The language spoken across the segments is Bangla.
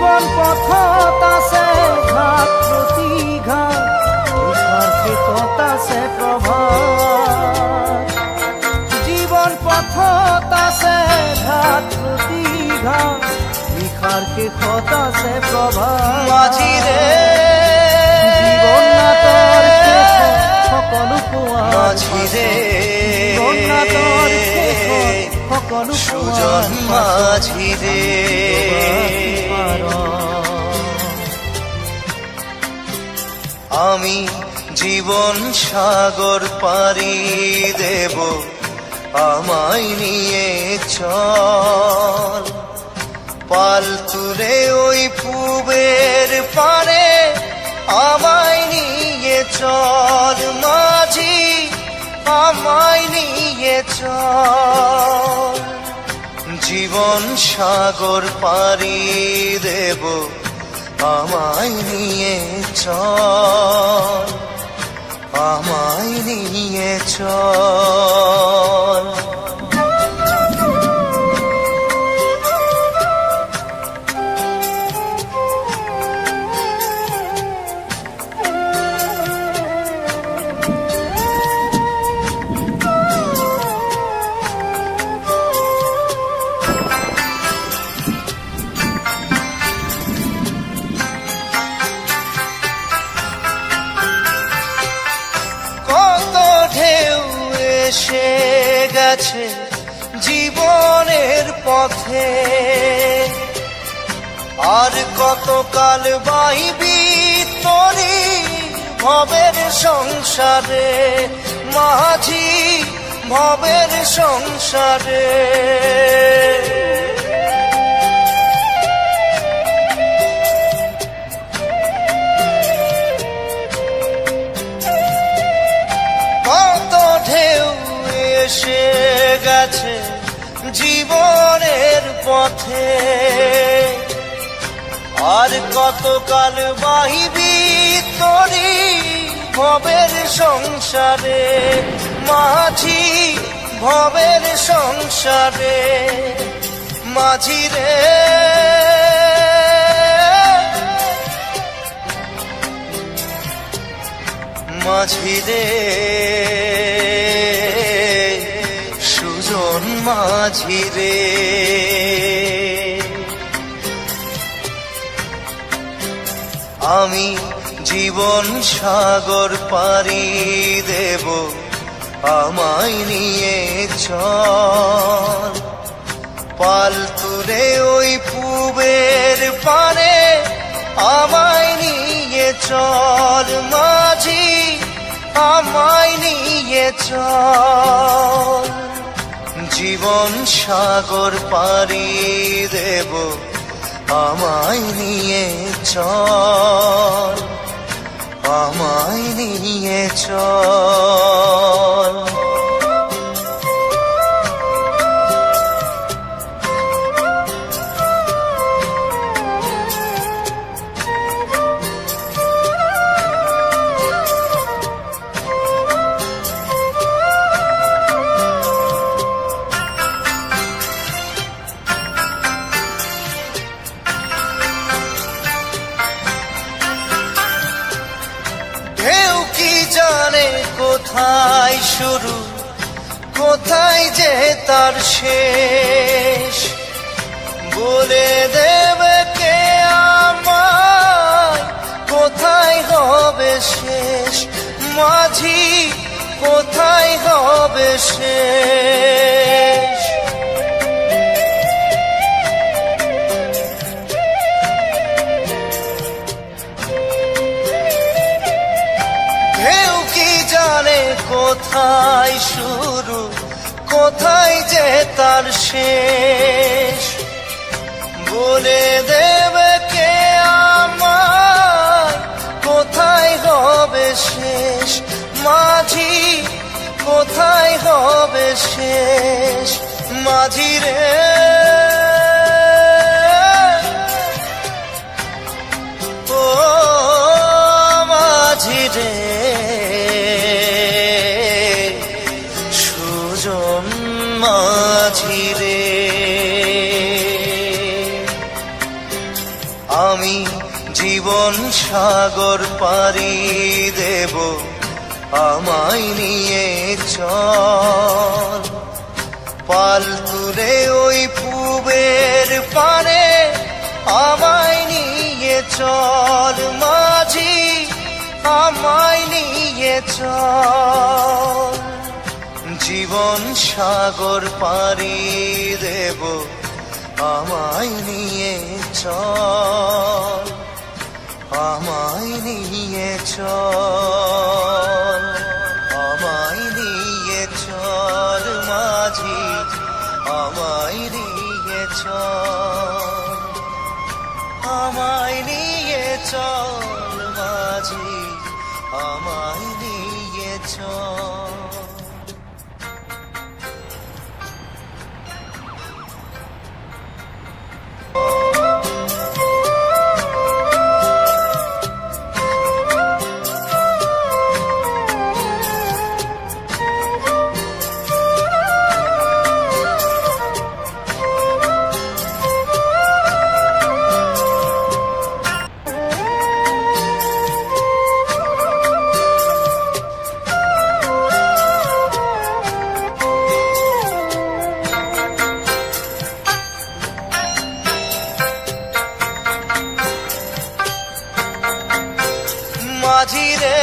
জীবন পথত আছে ঘাট প্রতিঘাত, লিখার শেষত আছে প্রভাত। জীবন পথত আছে ঘাট প্রতিঘাত, লিখার শেষত আছে প্ৰভাত। মাঝিরে জীৱন নাটৰ শেষত সকলো পোৱা, মাঝিরে জীৱন নাটৰ শেষত সকলো সুজন মাঝিরে আমি জীবন সাগর পাড়ি দেব, আমায় নিয়ে চল। পাল তুলে ওই পূবের পারে আমায় নিয়ে চল। মাঝি আমায় নিয়ে চল। জীবন সাগর পাড়ি দেব, আমায় নিয়ে চল, আমায় নিয়ে চল। এসে গেছে জীবনের পথে, আর কতকাল বাইবি তরি ভবের সংসারে। মাঝি ভবের সংসারে এসে গেছে জীবনের পথে, আর কতকাল বাহিবি তরি ভবের সংসারে। মাঝি ভবের সংসারে মাঝিরে মাঝিরে সুজন মাঝিরে। আমি জীবন সাগর পাড়ি দেব, আমায় নিয়ে চল। পাল তুলে ওই পূবের পারে আমায় নিয়ে চল। মাঝি আমায় নিয়ে চল। জীবন সাগর পাড়ি দেব, আমায় নিয়ে চল, আমায় নিয়ে চল। কোথায় শুরু কোথায় যে তার শেষ, বলে দেবে কে আমায় কোথায় হবে শেষ। মাঝি কোথায় হবে শেষ। কোথায় শুরু কোথায় যে তার শেষ, বলে দেবে কে আমায় কোথায় হবে শেষ। মাঝি কোথায় হবে শেষ। মাঝিরে ও মাঝিরে মাঝিরে আমি জীবন সাগর পাড়ি দেব, আমায় নিয়ে চল। পাল তুলে ওই পূবের পানে আমায় নিয়ে চল মাঝি, আমায় নিয়ে চল। জীবন সাগর পাড়ি দেব, আমায় নিয়ে চল, আমায় নিয়ে চল, আমায় নিয়ে চল মাঝি, আমায় নিয়ে চল, আমায় নিয়ে চল মাঝি, আমায় নিয়ে চল। মাঝি রে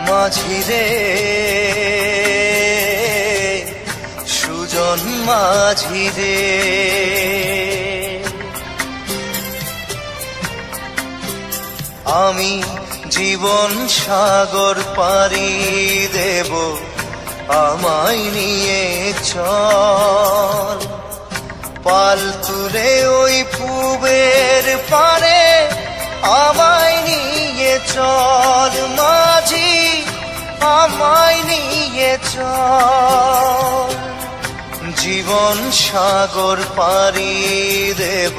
মাঝি রে, সুজন মাঝি রে, আমি জীবন সাগর পাড়ি দেব, আমায় নিয়ে চল। পাল তুলে ওই পূবের পানে আমায় নিয়ে চল মাঝি, আমায় নিয়ে চল। জীবন সাগর পাড়ি দেব,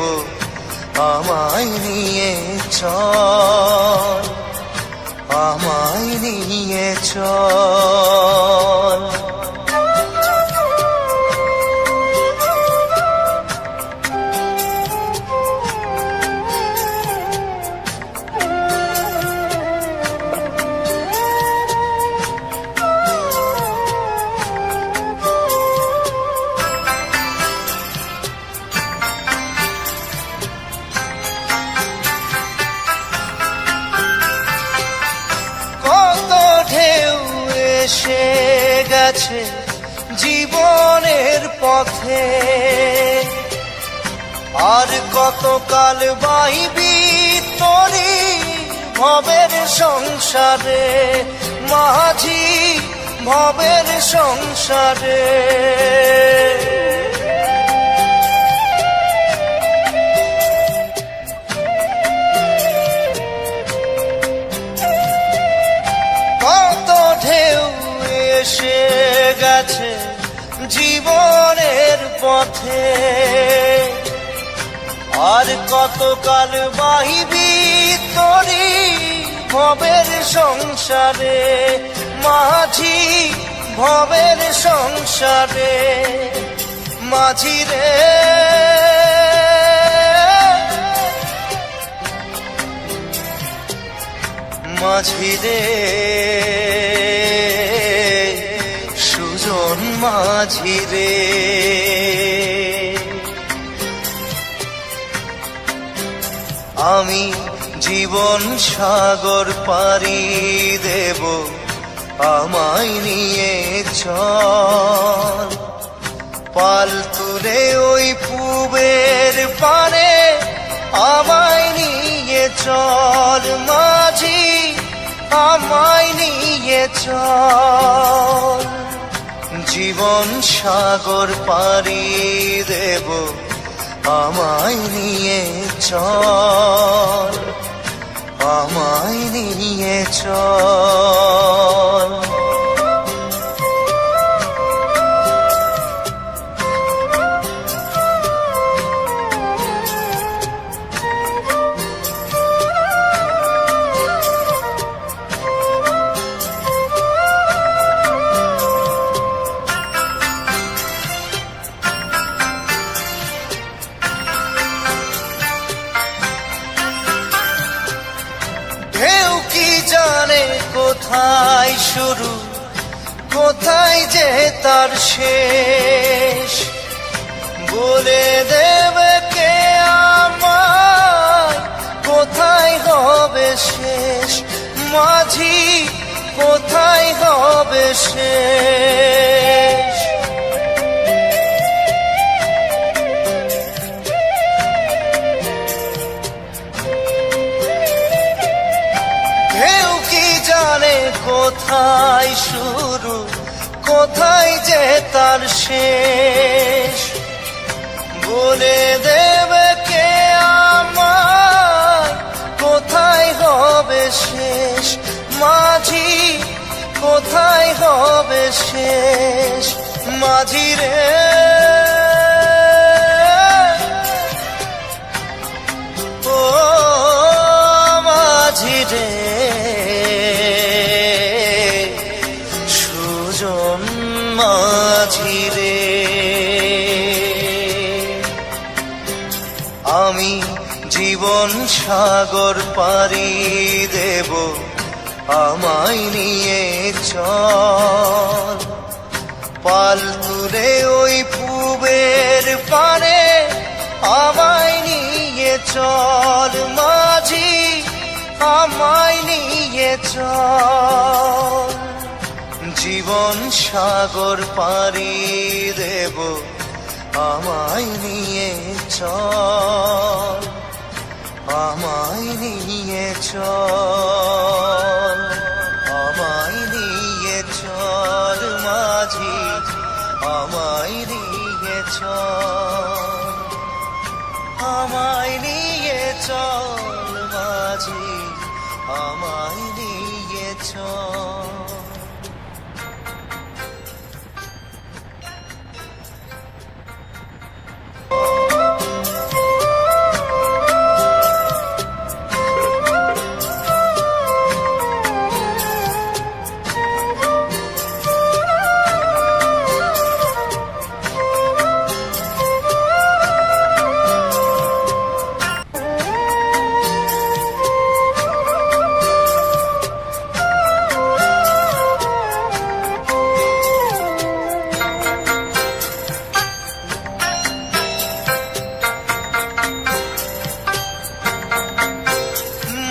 আমায় নিয়ে চল, আমায় নিয়ে চল। এসে গেছে জীবনের পথে, আর কতকাল বাইবি তোরি ভবের সংসারে মাঝি, ভবের সংসারে। এসে গেছে জীবনের পথে, আর কতকাল বাহিবি তোরি ভবের সংসারে মাঝি, ভবের সংসারে। মাঝি রে মাঝি রে, সুজন মাঝি রে, আমি জীবন সাগর পাড়ি দেব, আমায় নিয়ে চল। পাল তুলে ওই পূবের পানে আমায় নিয়ে চল মাঝি, আমায় নিয়ে চল। জীবন সাগর পাড়ি দেব, আমায় নিয়ে চল, আমায় নিয়ে চল। কোথায় শুরু, কোথায় যে তার শেষ, বলে দেবে কে আমায় কোথায় হবে শেষ, মাঝি কোথায় হবে শেষ। কেউ কি জানে কোথায় শুরু, কোথায় যে তার শেষ, বলে দেবে কে আমায় কোথায় হবে শেষ, মাঝি কোথায় হবে শেষ। মাঝি রে ও মাঝি রে, সুজন মাঝি রে, আমি জীবন সাগর পাড়ি দেব, আমায় নিয়ে চল, পাল তুলে ওই পূবের পানে আমায় নিয়ে চল, মাঝি আমায় নিয়ে চল। জীবন সাগর পাড়ি দেব, আমায় নিয়ে চল, আমায় নিয়ে চল, আমায় নিয়ে চল মাঝি, আমায় নিয়ে চল, আমায় নিয়ে চল মাঝি, আমায় নিয়ে চল।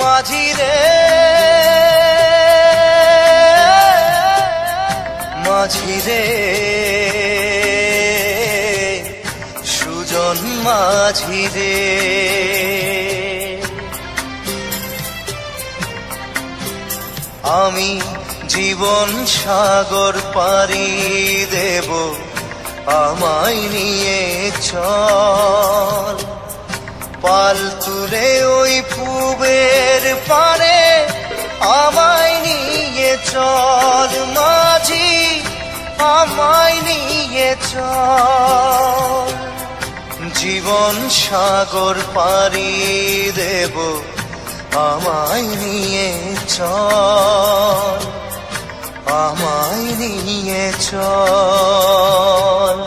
মাঝি রে মাঝি রে, সুজন মাঝি রে, আমি জীবন সাগর পাড়ি দেব, আমায় নিয়ে চল, পাল তুলে ওই পূবের পানে আমায় নিয়ে চল, মাঝি আমায় নিয়ে চল। জীবন সাগর পাড়ি দেব, আমায় নিয়ে চল, আমায় নিয়ে চল।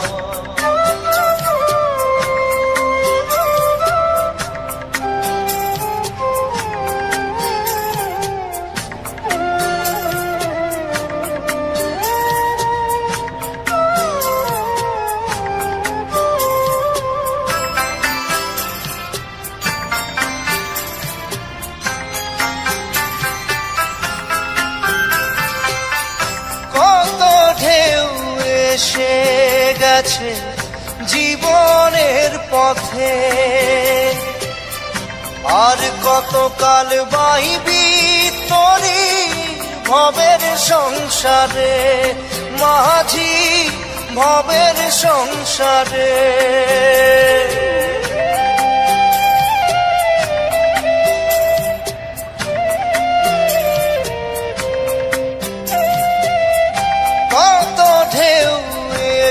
এসে গেছে জীবনের পথে, আর কতকাল বাইবি তরি ভবের সংসারে, মাঝি ভবের সংসারে।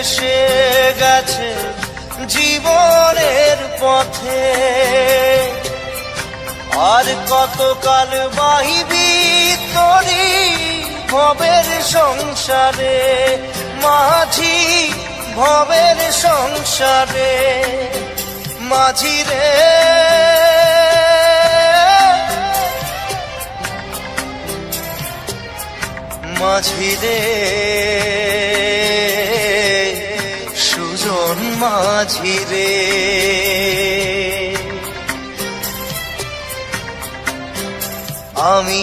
এসে গেছে জীবনের পথে, আর কতকাল বাহিবি তরি ভবের সংসারে, মাঝি ভবের সংসারে। মাঝি রে মাঝি রে সুজন মাঝি রে। আমি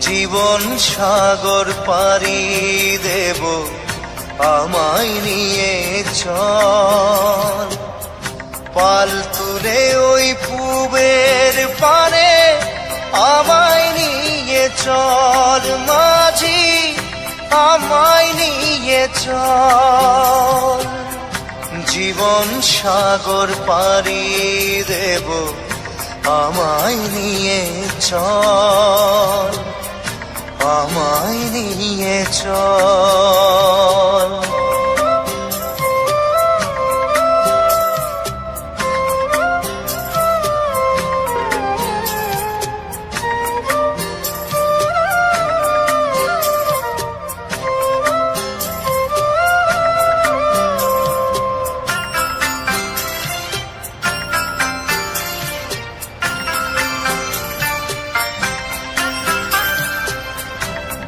জীবন সাগর পাড়ি দেব, আমায় নিয়ে চল পাল তুলে ওই পূবের পানে, আমায় নিয়ে চল মাঝি, আমায় নিয়ে চল। জীবন সাগর পাড়ি দেব, আমায় নিয়ে চল, আমায় নিয়ে চল।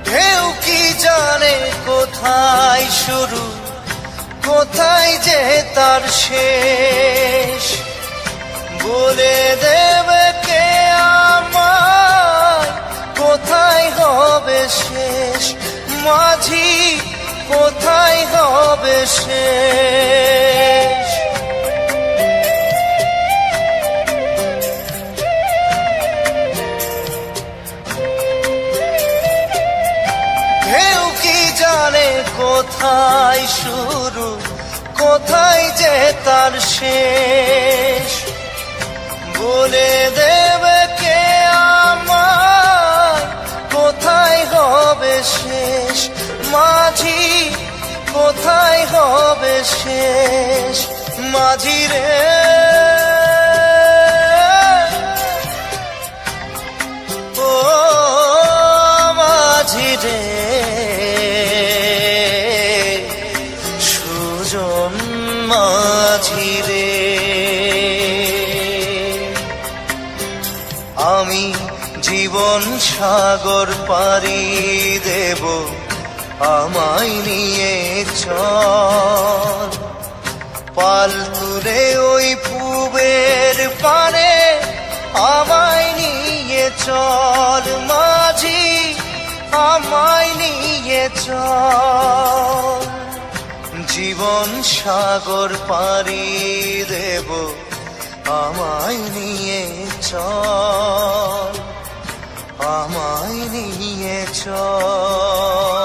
ঢেউ কি জানে কোথায় শুরু, কোথায় যে তার শেষ, বলে দেবে কে আমায় কোথায় হবে শেষ। মাঝি কোথায় হবে শেষ। ঢেউ কি জানে কোথায় শুরু, কোথায় যে তার শেষ, বলে দেবে কে আমায় কোথায় হবে শেষ। মাঝি কোথায় হবে শেষ। মাঝি রে ও মাঝি রে সুজন মাঝি রে। আমি জীবন সাগর পাড়ি দেব, আমায় নিয়ে চল পাল তুলে ওই পূবের পানে, আমায় নিয়ে চল মাঝি, আমায় নিয়ে চল। জীবন সাগর পাড়ি দেব, আমায় নিয়ে চল, আমায় নিয়ে চল।